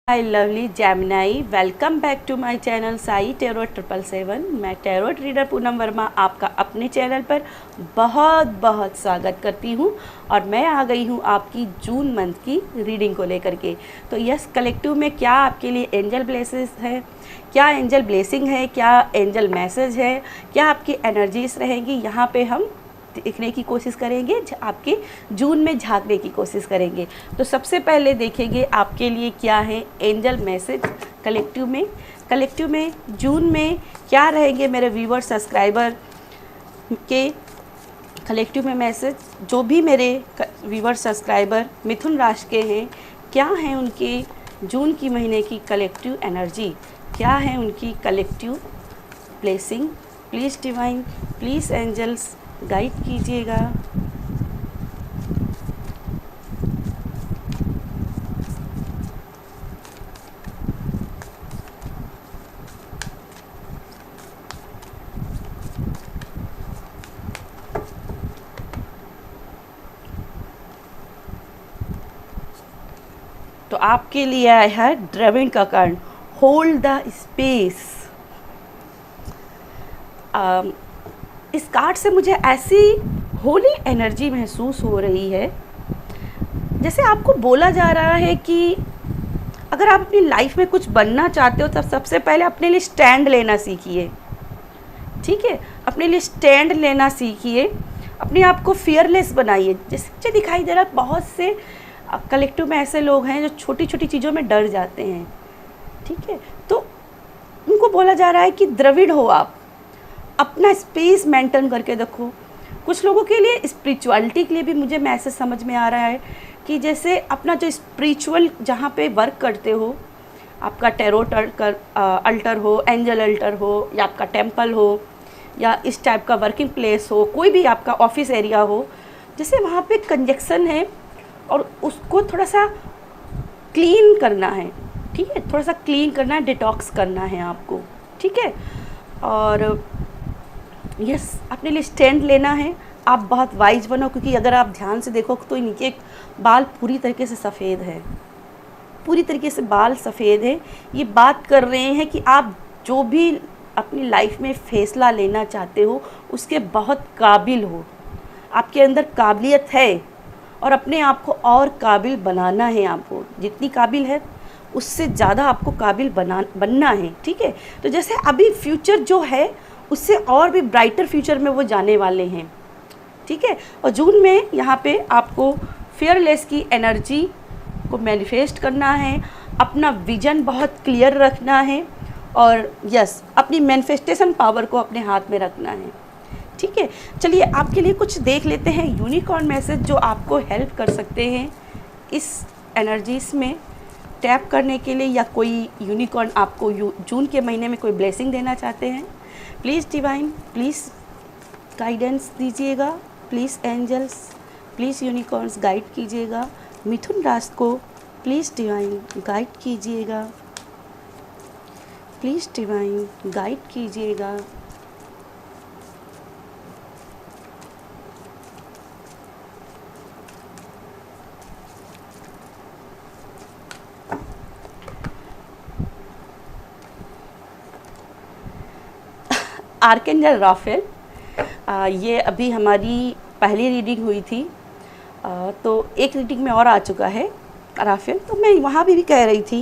Hi lovely Gemini, welcome back to my channel Sai tarot 777। मैं tarot reader Poonam Verma आपका अपने channel पर बहुत बहुत स्वागत करती हूँ। और मैं आ गई हूँ आपकी जून मंथ की रीडिंग को लेकर के। तो यस, कलेक्टिव में क्या आपके लिए एंजल ब्लेसेस है, क्या एंजल ब्लेसिंग है, क्या एंजल मैसेज है, क्या आपकी एनर्जीज रहेंगी, यहाँ पे हम देखने की कोशिश करेंगे, आपके जून में झांकने की कोशिश करेंगे। तो सबसे पहले देखेंगे आपके लिए क्या है एंजल मैसेज कलेक्टिव में जून में क्या रहेंगे मेरे व्यूवर सब्सक्राइबर के कलेक्टिव में मैसेज। जो भी मेरे व्यूवर सब्सक्राइबर मिथुन राशि के हैं, क्या है उनके जून की महीने की कलेक्टिव एनर्जी, क्या है उनकी collective blessing. Please divine, please angels guide कीजिएगा। तो आपके लिए आया है द्रविण का कारण, होल्ड द स्पेस। इस कार्ड से मुझे ऐसी होली एनर्जी महसूस हो रही है, जैसे आपको बोला जा रहा है कि अगर आप अपनी लाइफ में कुछ बनना चाहते हो तो सबसे पहले अपने लिए स्टैंड लेना सीखिए। ठीक है, अपने लिए स्टैंड लेना सीखिए, अपने आप को फियरलेस बनाइए। जैसे मुझे दिखाई दे रहा है बहुत से कलेक्टिव में ऐसे लोग हैं जो छोटी छोटी चीज़ों में डर जाते हैं। ठीक है, तो उनको बोला जा रहा है कि द्रविड़ हो, आप अपना स्पेस मेंटेन करके देखो। कुछ लोगों के लिए स्पिरिचुअलिटी के लिए भी मुझे मैसेज समझ में आ रहा है कि जैसे अपना जो स्पिरिचुअल जहाँ पे वर्क करते हो, आपका टैरोट अल्टर हो, एंजल अल्टर हो, या आपका टेम्पल हो, या इस टाइप का वर्किंग प्लेस हो, कोई भी आपका ऑफिस एरिया हो, जैसे वहाँ पे कंजक्शन है और उसको थोड़ा सा क्लीन करना है। ठीक है, थोड़ा सा क्लीन करना है, डिटॉक्स करना है आपको। ठीक है, और यस, अपने लिए स्टैंड लेना है। आप बहुत वाइज बनो, क्योंकि अगर आप ध्यान से देखो तो इनके बाल पूरी तरीके से सफ़ेद है, पूरी तरीके से बाल सफ़ेद है। ये बात कर रहे हैं कि आप जो भी अपनी लाइफ में फ़ैसला लेना चाहते हो उसके बहुत काबिल हो, आपके अंदर काबिलियत है और अपने आप को और काबिल बनाना है। आपको जितनी काबिल है उससे ज़्यादा आपको काबिल बनना है। ठीक है, तो जैसे अभी फ्यूचर जो है उससे और भी ब्राइटर फ्यूचर में वो जाने वाले हैं। ठीक है, और जून में यहाँ पे आपको फियरलेस की एनर्जी को मैनिफेस्ट करना है, अपना विजन बहुत क्लियर रखना है, और यस, अपनी मैनिफेस्टेशन पावर को अपने हाथ में रखना है। ठीक है, चलिए आपके लिए कुछ देख लेते हैं यूनिकॉर्न मैसेज जो आपको हेल्प कर सकते हैं इस एनर्जीज में टैप करने के लिए, या कोई यूनिकॉर्न आपको जून के महीने में कोई ब्लेसिंग देना चाहते हैं। प्लीज़ डिवाइन, प्लीज़ गाइडेंस दीजिएगा, please angels, please unicorns guide कीजिएगा। मिथुन राशि को प्लीज़ डिवाइन गाइड कीजिएगा, प्लीज़ डिवाइन गाइड कीजिएगा। आर्कएंजल राफेल, ये अभी हमारी पहली रीडिंग हुई थी, तो एक रीडिंग में और आ चुका है राफेल। तो मैं वहाँ भी कह रही थी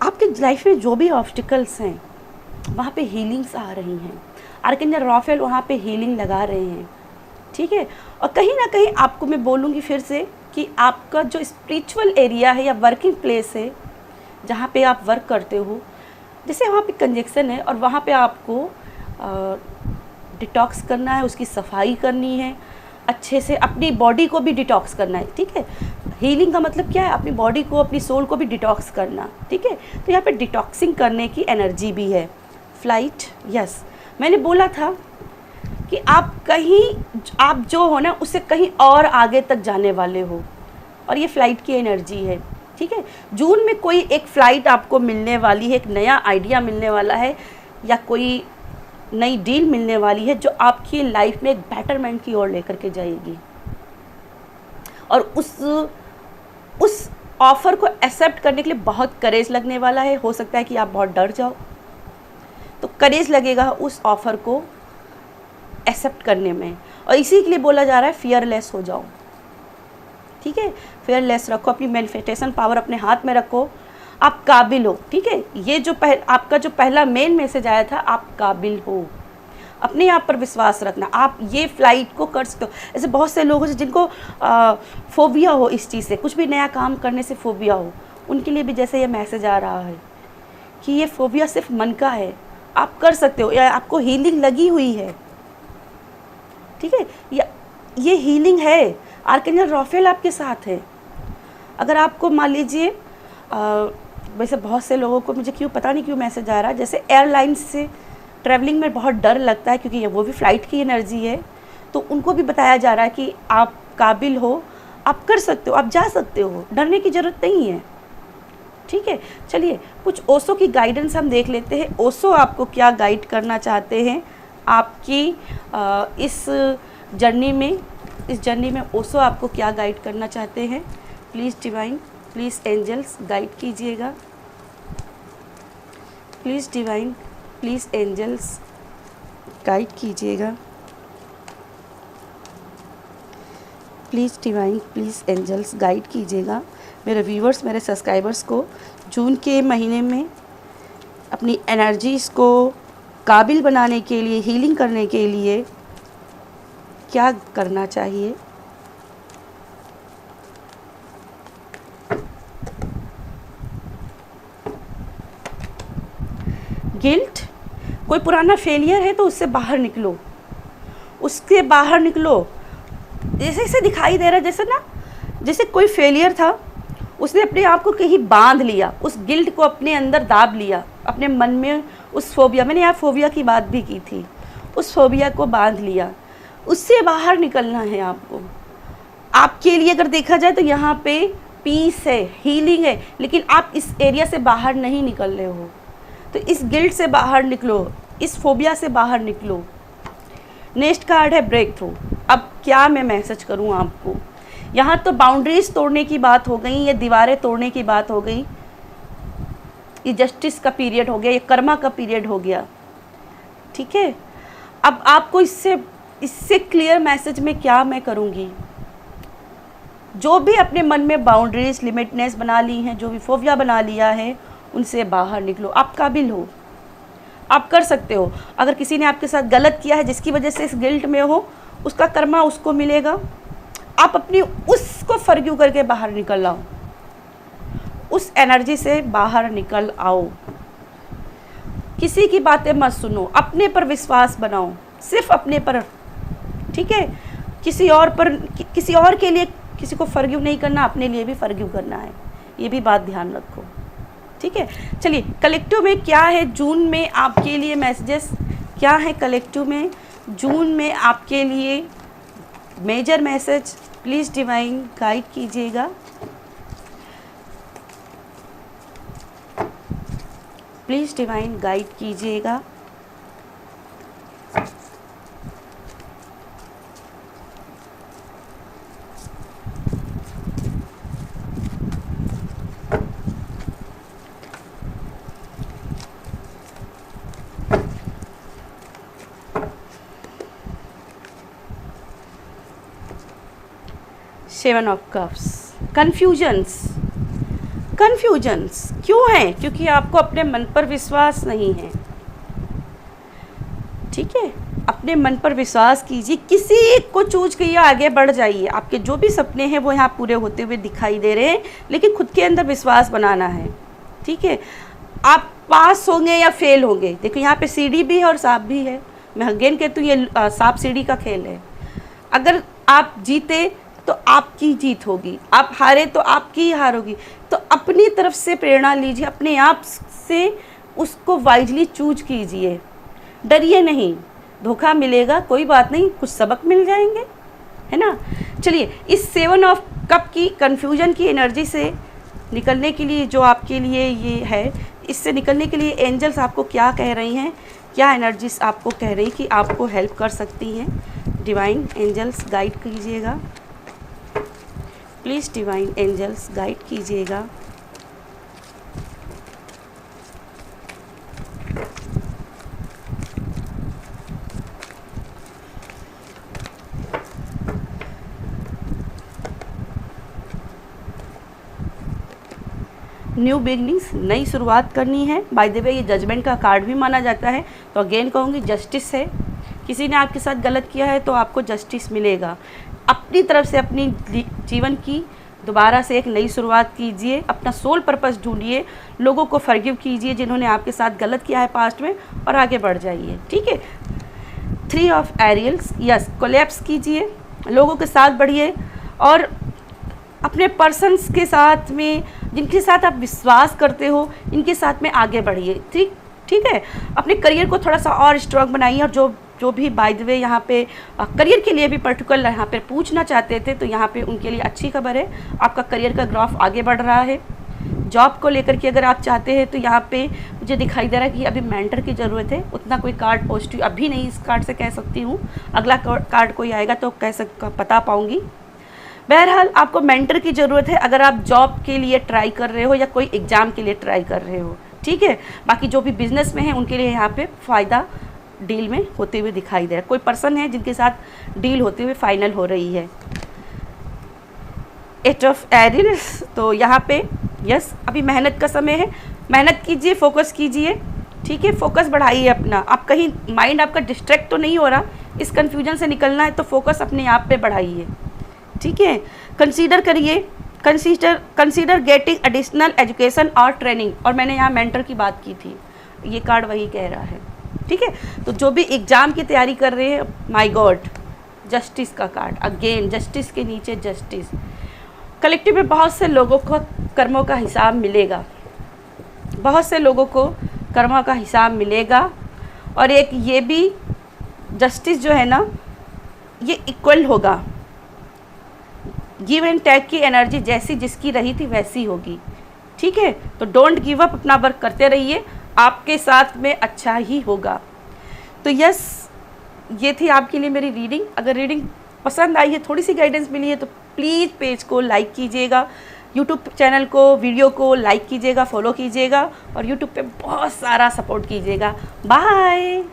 आपके लाइफ में जो भी ऑब्स्टिकल्स हैं वहाँ पे हीलिंग्स आ रही हैं। आर्कएंजल राफेल वहाँ पे हीलिंग लगा रहे हैं। ठीक है, और कहीं ना कहीं आपको मैं बोलूँगी फिर से कि आपका जो स्पिरिचुअल एरिया है या वर्किंग प्लेस है जहाँ पे आप वर्क करते हो, जैसे वहाँ पे कंजक्शन है और वहाँ पे आपको डिटॉक्स करना है, उसकी सफाई करनी है, अच्छे से अपनी बॉडी को भी डिटॉक्स करना है। ठीक है, हीलिंग का मतलब क्या है, अपनी बॉडी को, अपनी सोल को भी डिटॉक्स करना। ठीक है, तो यहाँ पे डिटॉक्सिंग करने की एनर्जी भी है। फ्लाइट, यस, मैंने बोला था कि आप जो हो ना उससे कहीं और आगे तक जाने वाले हो, और ये फ्लाइट की एनर्जी है। ठीक है, जून में कोई एक फ़्लाइट आपको मिलने वाली है, एक नया आइडिया मिलने वाला है, या कोई नई डील मिलने वाली है जो आपकी लाइफ में एक बेटरमेंट की ओर लेकर के जाएगी। और उस ऑफ़र को एक्सेप्ट करने के लिए बहुत करेज लगने वाला है। हो सकता है कि आप बहुत डर जाओ, तो करेज लगेगा उस ऑफ़र को एक्सेप्ट करने में, और इसी के लिए बोला जा रहा है फियरलेस हो जाओ। ठीक है, फियरलेस रखो, अपनी मैनिफेस्टेशन पावर अपने हाथ में रखो, आप काबिल हो। ठीक है, ये जो आपका जो पहला मेन मैसेज आया था, आप काबिल हो, अपने आप पर विश्वास रखना, आप ये फ्लाइट को कर सकते हो। ऐसे बहुत से लोग हैं जिनको फोबिया हो इस चीज़ से, कुछ भी नया काम करने से फोबिया हो, उनके लिए भी जैसे ये मैसेज आ रहा है कि ये फोबिया सिर्फ मन का है, आप कर सकते हो, या आपको हीलिंग लगी हुई है। ठीक है, ये हीलिंग है, आर्कएंजल राफेल आपके साथ है। अगर आपको मान लीजिए वैसे बहुत से लोगों को, मुझे क्यों पता नहीं क्यों मैसेज आ रहा है, जैसे एयरलाइंस से ट्रैवलिंग में बहुत डर लगता है, क्योंकि वो भी फ़्लाइट की एनर्जी है, तो उनको भी बताया जा रहा है कि आप काबिल हो, आप कर सकते हो, आप जा सकते हो, डरने की ज़रूरत नहीं है। ठीक है, चलिए कुछ ओशो की गाइडेंस हम देख लेते हैं। ओशो आपको क्या गाइड करना चाहते हैं आपकी इस जर्नी में ओशो आपको क्या गाइड करना चाहते हैं। Please divine, please angels guide कीजिएगा। Please divine, please angels guide कीजिएगा। Please divine, please angels guide कीजिएगा। मेरे व्यूवर्स, मेरे सब्सक्राइबर्स को जून के महीने में अपनी एनर्जीज़ को काबिल बनाने के लिए, हीलिंग करने के लिए क्या करना चाहिए। गिल्ट, कोई पुराना फेलियर है तो उससे बाहर निकलो, उसके बाहर निकलो। जैसे इसे दिखाई दे रहा है जैसे कोई फेलियर था, उसने अपने आप को कहीं बांध लिया, उस गिल्ट को अपने अंदर दाब लिया, अपने मन में उस फोबिया, मैंने यहाँ फोबिया की बात भी की थी, उस फोबिया को बांध लिया। उससे बाहर निकलना है आपको। आपके लिए अगर देखा जाए तो यहाँ पे पीस है, हीलिंग है, लेकिन आप इस एरिया से बाहर नहीं निकल रहे हो, तो इस गिल्ट से बाहर निकलो, इस फोबिया से बाहर निकलो। नेक्स्ट कार्ड है ब्रेक थ्रू। अब क्या मैं मैसेज करूँ आपको, यहाँ तो बाउंड्रीज तोड़ने की बात हो गई, ये दीवारें तोड़ने की बात हो गई, ये जस्टिस का पीरियड हो गया, ये कर्मा का पीरियड हो गया। ठीक है, अब आपको इससे क्लियर मैसेज में क्या मैं करूँगी, जो भी अपने मन में बाउंड्रीज, लिमिटनेस बना ली हैं, जो भी फोबिया बना लिया है, उनसे बाहर निकलो। आप काबिल हो, आप कर सकते हो। अगर किसी ने आपके साथ गलत किया है जिसकी वजह से इस गिल्ट में हो, उसका कर्मा उसको मिलेगा। आप अपनी उसको फॉरगिव करके बाहर निकल आओ, उस एनर्जी से बाहर निकल आओ। किसी की बातें मत सुनो, अपने पर विश्वास बनाओ, सिर्फ अपने पर। ठीक है, किसी और के लिए किसी को फॉरगिव नहीं करना, अपने लिए भी फॉरगिव करना है, ये भी बात ध्यान रखो। ठीक है, चलिए कलेक्टिव में क्या है जून में आपके लिए मैसेजेस, क्या है कलेक्टिव में जून में आपके लिए major message. Please divine guide कीजिएगा, प्लीज़ डिवाइन गाइड कीजिएगा। Seven of cups. कन्फ्यूजन्स क्यों है? क्योंकि आपको अपने मन पर विश्वास नहीं है। ठीक है, अपने मन पर विश्वास कीजिए, किसी को चूज कीजिए, आगे बढ़ जाइए। आपके जो भी सपने हैं वो यहाँ पूरे होते हुए दिखाई दे रहे हैं, लेकिन खुद के अंदर विश्वास बनाना है। ठीक है, आप पास होंगे या फेल होंगे। देखो यहाँ पे सीढ़ी भी है और सांप भी है। मैं अगेन कहती हूँ, ये सांप सीढ़ी का खेल है। अगर आप जीते तो आपकी जीत होगी, आप हारे तो आपकी ही हार होगी। तो अपनी तरफ से प्रेरणा लीजिए, अपने आप से उसको वाइजली चूज कीजिए, डरिए नहीं। धोखा मिलेगा, कोई बात नहीं, कुछ सबक मिल जाएंगे, है ना। चलिए, इस सेवन ऑफ कप की कन्फ्यूजन की एनर्जी से निकलने के लिए, जो आपके लिए ये है, इससे निकलने के लिए एंजल्स आपको क्या कह रही हैं, क्या एनर्जीज आपको कह रही कि आपको हेल्प कर सकती हैं। डिवाइन एंजल्स गाइड कीजिएगा, प्लीज़ डिवाइन एंजल्स गाइड कीजिएगा। न्यू बिगनिंग्स, नई शुरुआत करनी है। बाय द वे ये जजमेंट का कार्ड भी माना जाता है, तो अगेन कहूँगी जस्टिस है। किसी ने आपके साथ गलत किया है तो आपको जस्टिस मिलेगा। अपनी तरफ से अपनी जीवन की दोबारा से एक नई शुरुआत कीजिए, अपना सोल पर्पस ढूंढिए, लोगों को फॉरगिव कीजिए जिन्होंने आपके साथ गलत किया है पास्ट में, और आगे बढ़ जाइए। ठीक है। 3 ऑफ एरियल्स, यस, कोलैप्स कीजिए, लोगों के साथ बढ़िए, और अपने पर्सन्स के साथ में जिनके साथ आप विश्वास करते हो इनके साथ में आगे बढ़िए। ठीक है। अपने करियर को थोड़ा सा और स्ट्रॉन्ग बनाइए। और जो भी बाय द वे यहाँ पे करियर के लिए भी पर्टिकुलर यहाँ पे पूछना चाहते थे, तो यहाँ पे उनके लिए अच्छी खबर है, आपका करियर का ग्राफ आगे बढ़ रहा है। जॉब को लेकर के अगर आप चाहते हैं तो यहाँ पे मुझे दिखाई दे रहा है कि अभी मेंटर की ज़रूरत है। उतना कोई कार्ड पॉजिटिव अभी नहीं इस कार्ड से कह सकती हूँ, अगला कार्ड कोई आएगा तो बता पाऊँगी। बहरहाल आपको मेंटर की ज़रूरत है अगर आप जॉब के लिए ट्राई कर रहे हो या कोई एग्ज़ाम के लिए ट्राई कर रहे हो। ठीक है। बाकी जो भी बिजनेस में है उनके लिए यहाँ पे फ़ायदा डील में होते हुए दिखाई दे रहा है। कोई पर्सन है जिनके साथ डील होते हुए फाइनल हो रही है। 8 ऑफ एरियल्स, तो यहाँ पे यस, अभी मेहनत का समय है, मेहनत कीजिए, फोकस कीजिए। ठीक है। फोकस बढ़ाइए अपना। आप कहीं माइंड आपका डिस्ट्रैक्ट तो नहीं हो रहा, इस कन्फ्यूजन से निकलना है तो फोकस अपने आप पे बढ़ाइए। ठीक है। कंसीडर करिए, कंसीडर गेटिंग एडिशनल एजुकेशन और ट्रेनिंग, और मैंने यहाँ मेंटर की बात की थी, ये कार्ड वही कह रहा है। ठीक है। तो जो भी एग्ज़ाम की तैयारी कर रहे हैं, माय गॉड, जस्टिस का कार्ड अगेन, जस्टिस के नीचे जस्टिस। कलेक्टिव में बहुत से लोगों को कर्मों का हिसाब मिलेगा, बहुत से लोगों को कर्मों का हिसाब मिलेगा। और एक ये भी जस्टिस जो है ना, ये इक्वल होगा। गिव एंड टेक की एनर्जी जैसी जिसकी रही थी वैसी होगी। ठीक है। तो डोंट गिव अप, अपना वर्क करते रहिए, आपके साथ में अच्छा ही होगा। तो यस, ये थी आपके लिए मेरी रीडिंग। अगर रीडिंग पसंद आई है, थोड़ी सी गाइडेंस मिली है, तो प्लीज़ पेज को लाइक कीजिएगा, यूट्यूब चैनल को, वीडियो को लाइक कीजिएगा, फॉलो कीजिएगा, और यूट्यूब पे बहुत सारा सपोर्ट कीजिएगा। बाय।